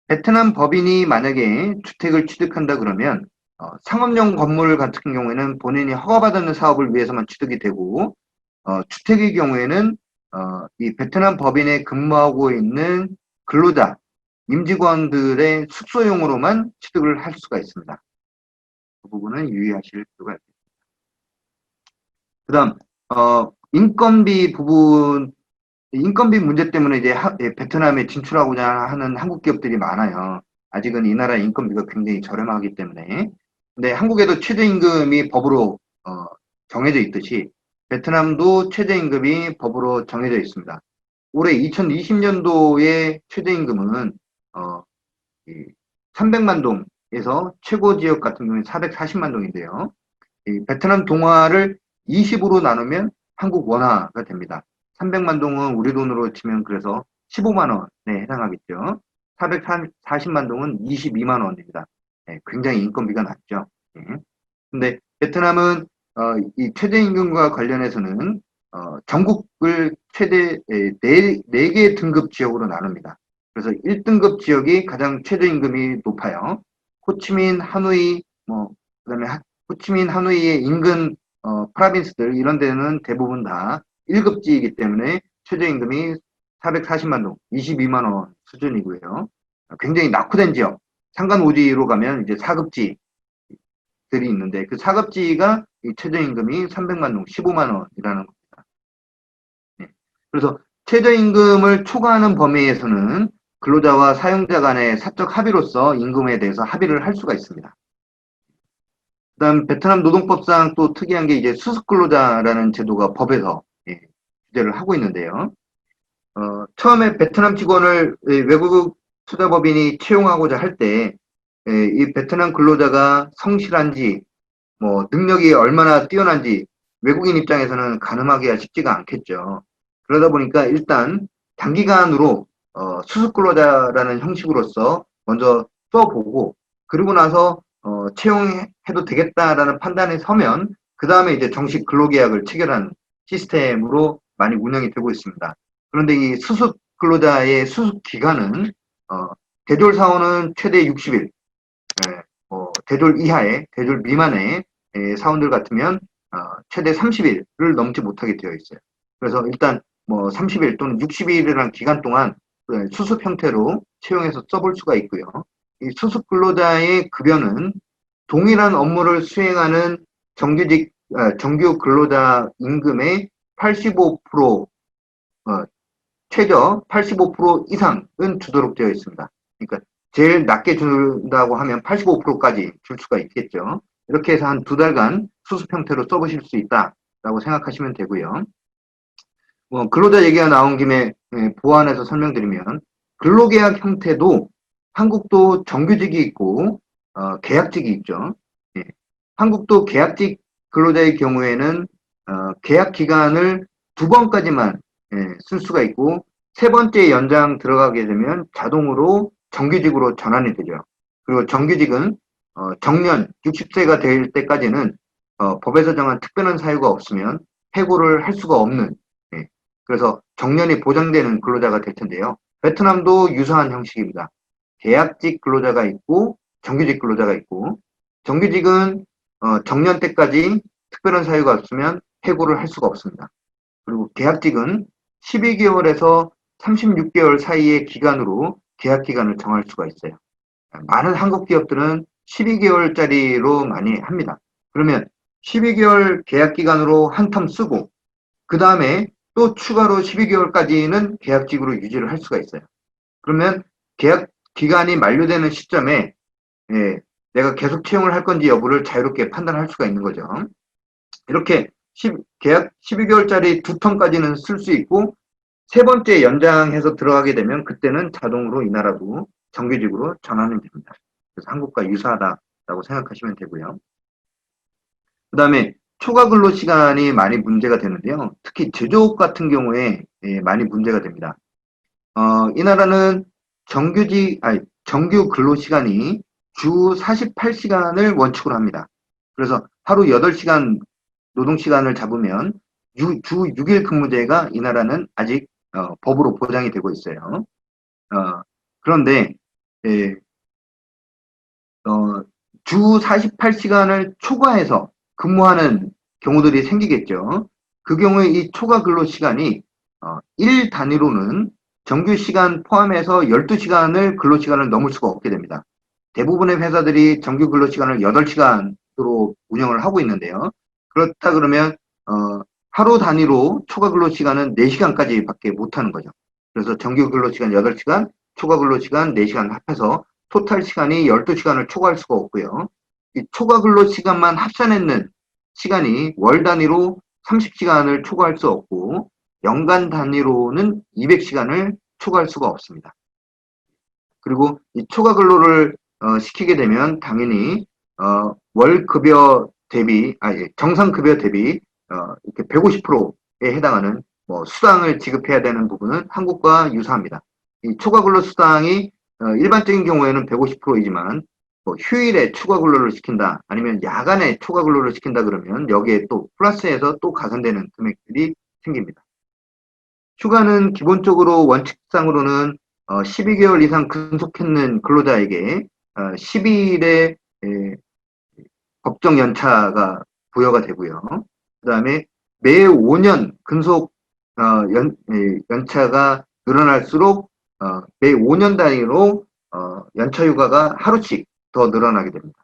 베트남 법인이 만약에 주택을 취득한다 그러면 상업용 건물 같은 경우에는 본인이 허가받는 사업을 위해서만 취득이 되고 주택의 경우에는 이 베트남 법인에 근무하고 있는 근로자, 임직원들의 숙소용으로만 취득을 할 수가 있습니다. 그 부분은 유의하실 필요가 있습니다. 그 다음 인건비 부분 인건비 문제 때문에 이제 베트남에 진출하고자 하는 한국 기업들이 많아요. 아직은 이 나라 인건비가 굉장히 저렴하기 때문에. 근데 한국에도 최저임금이 법으로 정해져 있듯이 베트남도 최저임금이 법으로 정해져 있습니다. 올해 2020년도의 최저임금은 어, 300만 동에서 최고 지역 같은 경우는 440만 동인데요. 이 베트남 동화를 20으로 나누면 한국 원화가 됩니다. 300만 동은 우리 돈으로 치면 그래서 15만 원에 해당하겠죠. 440만 동은 22만 원입니다. 네, 굉장히 인건비가 낮죠. 네. 근데 베트남은 이 최저임금과 관련해서는 전국을 최대 4개 등급 지역으로 나눕니다. 그래서 1등급 지역이 가장 최저임금이 높아요. 호치민, 하노이, 그다음에 호치민, 하노이의 인근 프라빈스들 이런 데는 대부분 다 1급지이기 때문에 최저임금이 440만 동, 22만 원 수준이고요. 굉장히 낙후된 지역, 상간오지로 가면 이제 4급지 들이 있는데 그 사급지가 최저임금이 300만 동, 15만 원이라는 겁니다. 네. 그래서 최저임금을 초과하는 범위에서는 근로자와 사용자 간의 사적 합의로서 임금에 대해서 합의를 할 수가 있습니다. 그다음 베트남 노동법상 또 특이한 게 이제 수습 근로자라는 제도가 법에서 규제를 하고 있는데요. 처음에 베트남 직원을 외국 투자법인이 채용하고자 할 때 이 베트남 근로자가 성실한지 능력이 얼마나 뛰어난지 외국인 입장에서는 가늠하기가 쉽지가 않겠죠. 그러다 보니까 일단 단기간으로 수습 근로자라는 형식으로서 먼저 써보고 그리고 나서 채용해도 되겠다라는 판단에 서면 그 다음에 이제 정식 근로계약을 체결한 시스템으로 많이 운영이 되고 있습니다. 그런데 이 수습 근로자의 수습 기간은 대졸 사원은 최대 60일, 대졸 이하의 대졸 미만의 사원들 같으면 최대 30일을 넘지 못하게 되어 있어요. 그래서 일단 30일 또는 60일이라는 기간 동안 수습 형태로 채용해서 써볼 수가 있고요. 이 수습 근로자의 급여는 동일한 업무를 수행하는 정규직 정규 근로자 임금의 85% 최저 85% 이상은 주도록 되어 있습니다. 그러니까 제일 낮게 준다고 하면 85%까지 줄 수가 있겠죠. 이렇게 해서 한 2달간 수습 형태로 써보실 수 있다라고 생각하시면 되고요. 근로자 얘기가 나온 김에 보완해서 설명드리면 근로계약 형태도 한국도 정규직이 있고 계약직이 있죠. 예. 한국도 계약직 근로자의 경우에는 계약 기간을 2번까지만 쓸 수가 있고 3번째 연장 들어가게 되면 자동으로 정규직으로 전환이 되죠. 그리고 정규직은 정년 60세가 될 때까지는 법에서 정한 특별한 사유가 없으면 해고를 할 수가 없는 그래서 정년이 보장되는 근로자가 될 텐데요. 베트남도 유사한 형식입니다. 계약직 근로자가 있고 정규직 근로자가 있고 정규직은 정년 때까지 특별한 사유가 없으면 해고를 할 수가 없습니다. 그리고 계약직은 12개월에서 36개월 사이의 기간으로 계약 기간을 정할 수가 있어요. 많은 한국 기업들은 12개월짜리로 많이 합니다. 그러면 12개월 계약 기간으로 한 텀 쓰고 그 다음에 또 추가로 12개월까지는 계약직으로 유지를 할 수가 있어요. 그러면 계약 기간이 만료되는 시점에 내가 계속 채용을 할 건지 여부를 자유롭게 판단할 수가 있는 거죠. 이렇게 계약 12개월짜리 2텀까지는 쓸 수 있고 3번째 연장해서 들어가게 되면 그때는 자동으로 이 나라도 정규직으로 전환이 됩니다. 그래서 한국과 유사하다라고 생각하시면 되고요. 그 다음에 초과 근로 시간이 많이 문제가 되는데요. 특히 제조업 같은 경우에 많이 문제가 됩니다. 이 나라는 정규 근로 시간이 주 48시간을 원칙으로 합니다. 그래서 하루 8시간 노동 시간을 잡으면 주 6일 근무제가 이 나라는 아직 법으로 보장이 되고 있어요. 그런데 주 48시간을 초과해서 근무하는 경우들이 생기겠죠. 그 경우에 이 초과 근로 시간이 일 단위로는 정규 시간 포함해서 12시간을 근로 시간을 넘을 수가 없게 됩니다. 대부분의 회사들이 정규 근로 시간을 8시간으로 운영을 하고 있는데요. 그렇다 그러면 하루 단위로 초과 근로 시간은 4시간까지밖에 못 하는 거죠. 그래서 정규 근로 시간 8시간, 초과 근로 시간 4시간 합해서 토탈 시간이 12시간을 초과할 수가 없고요. 이 초과 근로 시간만 합산했는 시간이 월 단위로 30시간을 초과할 수 없고 연간 단위로는 200시간을 초과할 수가 없습니다. 그리고 이 초과 근로를 시키게 되면 당연히 월 급여 대비, 정상 급여 대비 이렇게 150%에 해당하는 뭐 수당을 지급해야 되는 부분은 한국과 유사합니다. 이 초과 근로 수당이 일반적인 경우에는 150%이지만 뭐 휴일에 추가 근로를 시킨다, 아니면 야간에 초과 근로를 시킨다 그러면 여기에 또 플러스해서 또 가산되는 금액들이 생깁니다. 휴가는 기본적으로 원칙상으로는 12개월 이상 근속했는 근로자에게 12일의 법정 연차가 부여가 되고요. 그 다음에 매 5년 근속 연차가 늘어날수록 매 5년 단위로 연차 휴가가 하루씩 더 늘어나게 됩니다.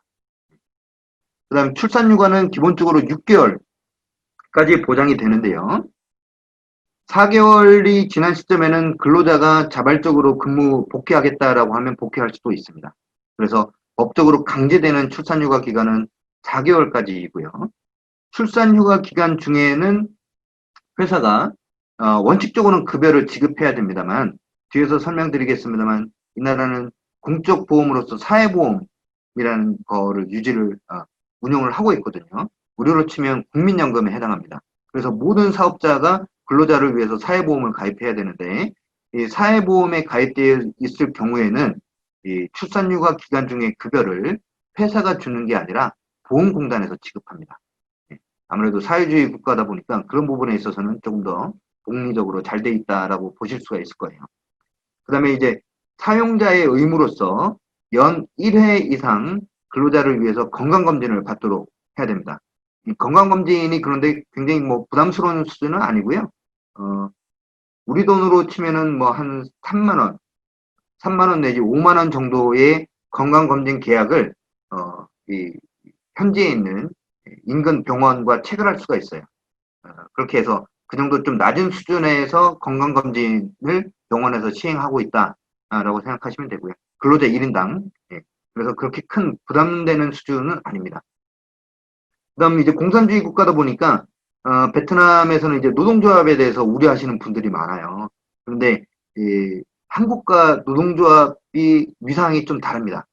그 다음 출산 휴가는 기본적으로 6개월까지 보장이 되는데요. 4개월이 지난 시점에는 근로자가 자발적으로 근무 복귀하겠다라고 하면 복귀할 수도 있습니다. 그래서 법적으로 강제되는 출산휴가 기간은 4개월까지이고요. 출산휴가 기간 중에는 회사가 원칙적으로는 급여를 지급해야 됩니다만, 뒤에서 설명드리겠습니다만, 이 나라는 공적 보험으로서 사회보험이라는 거를 운영을 하고 있거든요. 우리로 치면 국민연금에 해당합니다. 그래서 모든 사업자가 근로자를 위해서 사회보험을 가입해야 되는데, 이 사회보험에 가입되어 있을 경우에는 이 출산휴가 기간 중에 급여를 회사가 주는 게 아니라 보험공단에서 지급합니다. 아무래도 사회주의 국가다 보니까 그런 부분에 있어서는 조금 더 복리적으로 잘 돼 있다라고 보실 수가 있을 거예요. 그 다음에 이제 사용자의 의무로서 연 1회 이상 근로자를 위해서 건강검진을 받도록 해야 됩니다. 이 건강검진이 그런데 굉장히 뭐 부담스러운 수준은 아니고요. 우리 돈으로 치면은 뭐 한 3만 원 내지 5만 원 정도의 건강검진 계약을 이 현지에 있는 인근 병원과 체결할 수가 있어요. 그렇게 해서 그 정도 좀 낮은 수준에서 건강검진을 병원에서 시행하고 있다라고 생각하시면 되고요. 근로자 1인당. 예. 그래서 그렇게 큰 부담되는 수준은 아닙니다. 그 다음 이제 공산주의 국가다 보니까 베트남에서는 이제 노동조합에 대해서 우려하시는 분들이 많아요. 그런데 한국과 노동조합이 위상이 좀 다릅니다.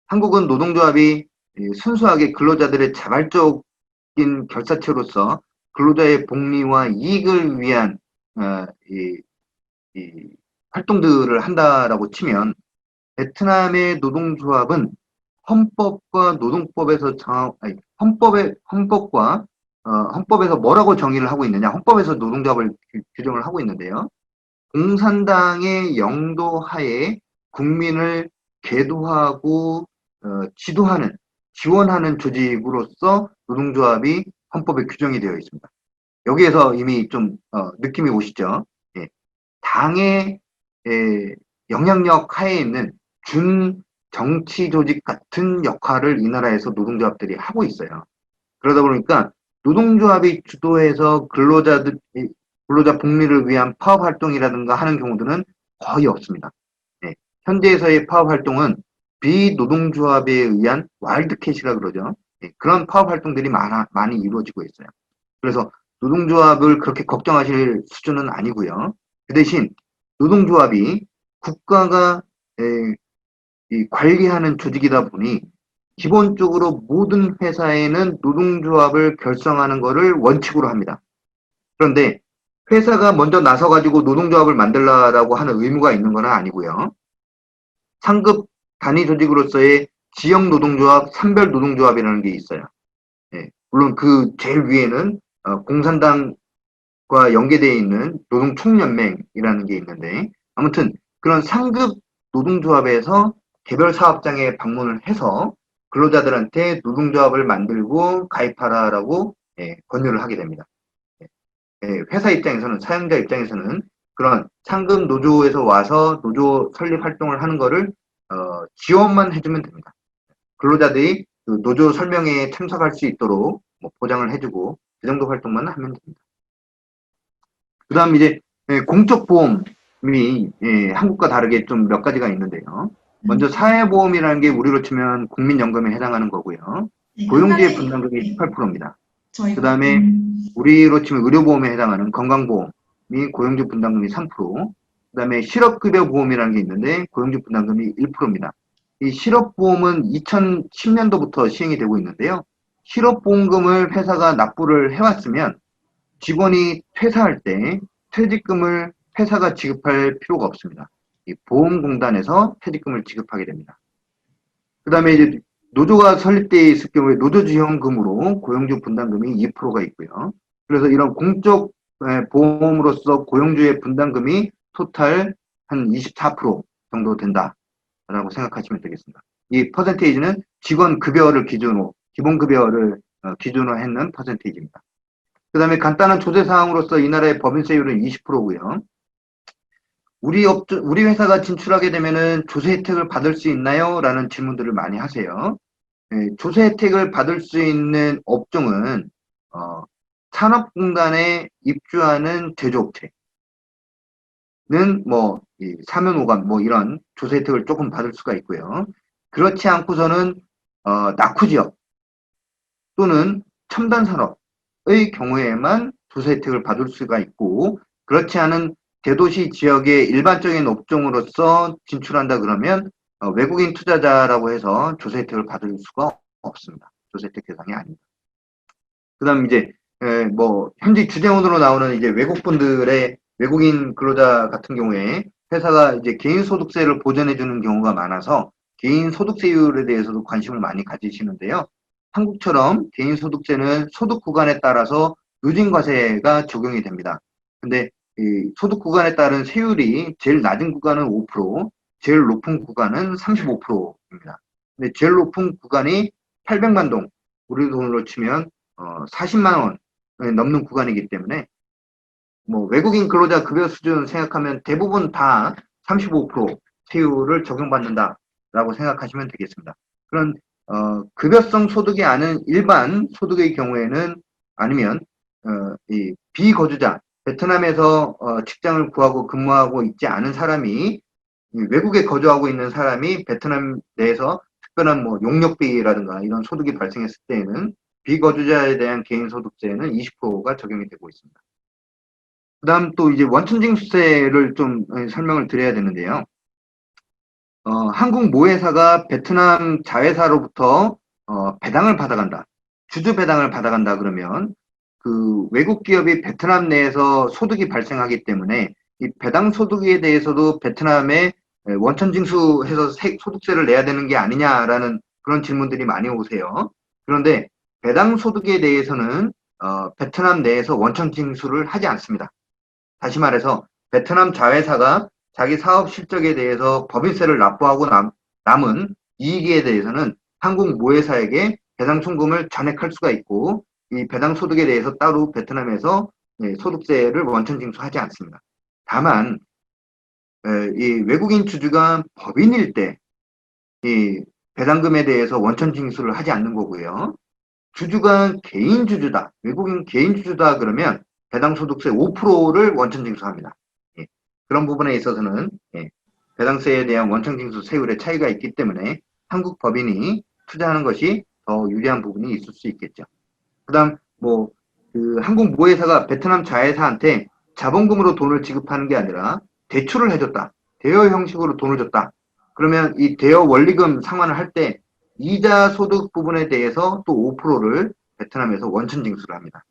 한국은 노동조합이 순수하게 근로자들의 자발적인 결사체로서 근로자의 복리와 이익을 위한 이 활동들을 한다라고 치면, 베트남의 노동조합은 헌법과 노동법에서 헌법에서 뭐라고 정의를 하고 있느냐? 헌법에서 노동조합을 규정을 하고 있는데요. 공산당의 영도 하에 국민을 계도하고 지원하는 조직으로서 노동조합이 헌법에 규정이 되어 있습니다. 여기에서 이미 좀 느낌이 오시죠? 예. 당의 영향력 하에 있는 준 정치 조직 같은 역할을 이 나라에서 노동조합들이 하고 있어요. 그러다 보니까 노동조합이 주도해서 근로자 복리를 위한 파업 활동이라든가 하는 경우들은 거의 없습니다. 네. 현재에서의 파업 활동은 비노동조합에 의한 와일드캣이라 그러죠. 네. 그런 파업 활동들이 많이 이루어지고 있어요. 그래서 노동조합을 그렇게 걱정하실 수준은 아니고요. 그 대신 노동조합이 국가가 관리하는 조직이다 보니 기본적으로 모든 회사에는 노동조합을 결성하는 것을 원칙으로 합니다. 그런데 회사가 먼저 나서가지고 노동조합을 만들라라고 하는 의무가 있는 건 아니고요. 상급 단위 조직으로서의 지역 노동조합, 산별 노동조합이라는 게 있어요. 예, 물론 그 제일 위에는 공산당과 연계되어 있는 노동총연맹이라는 게 있는데, 아무튼 그런 상급 노동조합에서 개별 사업장에 방문을 해서 근로자들한테 노동조합을 만들고 가입하라라고 권유를 하게 됩니다. 회사 입장에서는, 사용자 입장에서는 그런 상급 노조에서 와서 노조 설립 활동을 하는 거를 지원만 해주면 됩니다. 근로자들이 그 노조 설명회에 참석할 수 있도록 뭐 보장을 해주고 그 정도 활동만 하면 됩니다. 그 다음 이제 공적 보험이 한국과 다르게 좀 몇 가지가 있는데요. 먼저 사회보험이라는 게 우리로 치면 국민연금에 해당하는 거고요. 네, 고용주의 분담금이 18%입니다. 저희가 그 다음에 우리로 치면 의료보험에 해당하는 건강보험이 고용주 분담금이 3%, 그다음에 실업급여보험이라는 게 있는데 고용주 분담금이 1%입니다. 이 실업보험은 2010년도부터 시행이 되고 있는데요. 실업보험금을 회사가 납부를 해왔으면 직원이 퇴사할 때 퇴직금을 회사가 지급할 필요가 없습니다. 이 보험공단에서 퇴직금을 지급하게 됩니다. 그 다음에 이제 노조가 설립되어 있을 경우에 노조지원금으로 고용주 분담금이 2%가 있고요. 그래서 이런 공적 보험으로서 고용주의 분담금이 토탈 한 24% 정도 된다라고 생각하시면 되겠습니다. 이 퍼센테이지는 직원 급여를 기준으로, 기본 급여를 기준으로 했는 퍼센테이지입니다. 그 다음에 간단한 조세 사항으로서 이 나라의 법인세율은 20%고요. 우리 회사가 진출하게 되면은 조세 혜택을 받을 수 있나요? 라는 질문들을 많이 하세요. 조세 혜택을 받을 수 있는 업종은, 산업공단에 입주하는 제조업체는 뭐, 사면오감, 뭐 이런 조세 혜택을 조금 받을 수가 있고요. 그렇지 않고서는, 낙후지역 또는 첨단산업의 경우에만 조세 혜택을 받을 수가 있고, 그렇지 않은 대도시 지역의 일반적인 업종으로서 진출한다 그러면 외국인 투자자라고 해서 조세 혜택을 받을 수가 없습니다. 조세 혜택 대상이 아닙니다. 그다음 이제 뭐 현지 주재원으로 나오는 이제 외국분들의 외국인 근로자 같은 경우에 회사가 이제 개인 소득세를 보전해 주는 경우가 많아서 개인 소득세율에 대해서도 관심을 많이 가지시는데요. 한국처럼 개인 소득세는 소득 구간에 따라서 누진과세가 적용이 됩니다. 근데 이 소득 구간에 따른 세율이 제일 낮은 구간은 5%, 제일 높은 구간은 35%입니다. 근데 제일 높은 구간이 800만 동, 우리 돈으로 치면 40만 원을 넘는 구간이기 때문에 뭐 외국인 근로자 급여 수준 생각하면 대부분 다 35% 세율을 적용받는다라고 생각하시면 되겠습니다. 그런 급여성 소득이 아닌 일반 소득의 경우에는 아니면 이 비거주자 베트남에서 직장을 구하고 근무하고 있지 않은 사람이 외국에 거주하고 있는 사람이 베트남 내에서 특별한 뭐 용역비라든가 이런 소득이 발생했을 때에는 비거주자에 대한 개인소득세는 20%가 적용이 되고 있습니다. 그다음 또 이제 원천징수세를 좀 설명을 드려야 되는데요. 한국 모회사가 베트남 자회사로부터 배당을 받아간다. 주주 배당을 받아간다 그러면 그 외국 기업이 베트남 내에서 소득이 발생하기 때문에 이 배당 소득에 대해서도 베트남에 원천징수해서 소득세를 내야 되는 게 아니냐라는 그런 질문들이 많이 오세요. 그런데 배당 소득에 대해서는 베트남 내에서 원천징수를 하지 않습니다. 다시 말해서 베트남 자회사가 자기 사업 실적에 대해서 법인세를 납부하고 남은 이익에 대해서는 한국 모회사에게 배당 송금을 전액할 수가 있고 이 배당 소득에 대해서 따로 베트남에서 소득세를 원천징수하지 않습니다. 다만 이 외국인 주주가 법인일 때 이 배당금에 대해서 원천징수를 하지 않는 거고요. 주주가 개인 주주다, 외국인 개인 주주다 그러면 배당소득세 5%를 원천징수합니다. 예, 그런 부분에 있어서는 배당세에 대한 원천징수 세율의 차이가 있기 때문에 한국 법인이 투자하는 것이 더 유리한 부분이 있을 수 있겠죠. 그다음 뭐 그 한국 모회사가 베트남 자회사한테 자본금으로 돈을 지급하는 게 아니라 대출을 해줬다, 대여 형식으로 돈을 줬다. 그러면 이 대여 원리금 상환을 할 때 이자 소득 부분에 대해서 또 5%를 베트남에서 원천 징수를 합니다.